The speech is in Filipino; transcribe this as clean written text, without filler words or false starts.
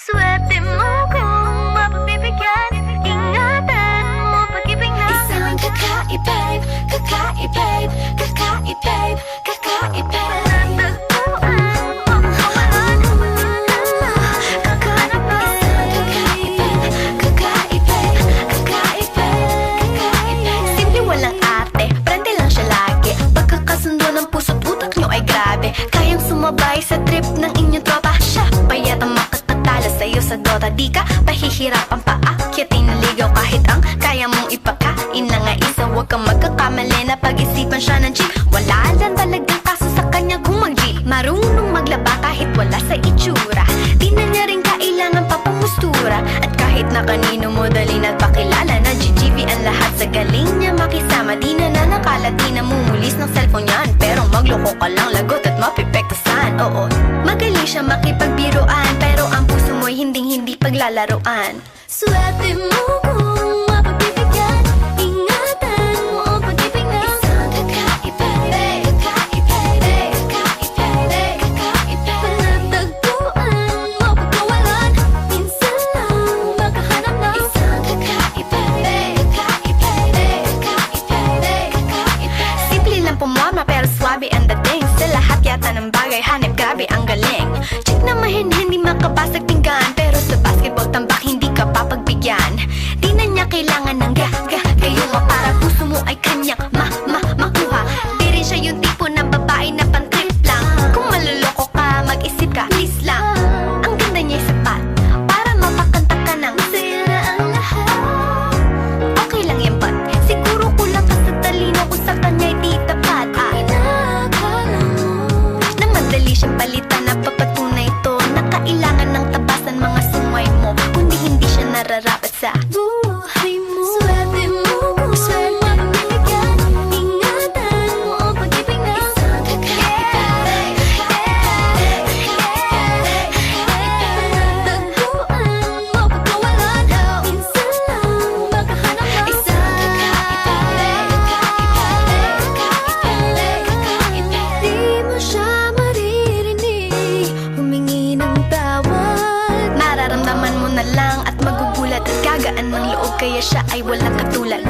Swerte mo kung mapagbibigyan. Ingatan mo pag-ibig na Isang kakaibig, kakaibig, kakaibig, kakaibig. Natagpuan mo kawalan. Kakahanap na Simple walang ate, prende lang siya lagi. Pagkakasundo ng puso't utak nyo ay grabe. Kayang sumabay sa trip ng inyong tropa. Siya pa yata makakatalo sa'yo sa Dota. Di ka pahihirapan pa akyatin na ligaw. Kahit ang kaya mong ipakain na nga isa. Huwag kang magkakamali na pag-isipan siya ng cheap. Wala lang talagang kaso sa kanya kung mag-jeep. Marunong maglaba kahit wala sa itsura. Di na niya rin kailangan papamustura. At kahit na kanino mo dali nagpakilala na GGV ang lahat sa galing niya makisama. Di na nanakalat, di na mumulis ng cellphone yan. Pero magloko ka lang, lagot at mapipektasan. Oo, magaling siya makipagbiruan. Pero ang puso mo'y hinding-hindi paglalaruan. Swerte mo kung mapagbibigyan. Ingatan mo pag-ibig na Isang kakaibig, kakaibig, kakaibig, kakaibig. Natagpuan mo pagkawalan. Minsan lang makahanap na Isang kakaibig, kakaibig, kakaibig, kakaibig. Simple lang pumorma pero swabe ang dating. Sa lahat yata ng bagay hanip grabe ang galing. Chick na mahin-hindi makabasag pinggan. Pero sa basketball tambak hindi ka papagbigyan. Di na niya kailangan ng gayuma para puso mo ay kanyang makuha. Di rin siya yung tipo ng babae na pantrip lang. Kung maluloko ka, mag-isip ka, please lang. Ang ganda niya'y sapat para mapakanta ka ng sila ang lahat. okay lang yan ba't siguro kulang ka sa talino kung sa kanya'y di tapat. Inakala mo Na madali siyang palitan na papatunay ito na kailangan ng tabasan mga sungay mo. Kundi hindi siya nararapat sa buhay mo. Swerte mo kung mapagbibigyan. Ingatan mo ang pag-ibig na isang kakaibig, kakaibig, kakaibig, kakaibig. Natagpuan mo pagkawalan. Minsan lang makahanap na Isang kakaibig, kakaibig, kakaibig, kakaibig. Di mo siya maririnig humingi ng tawad. Mararamdaman mo na lang at magugulat at gagaan ng loob kaya siya ay walang katulad.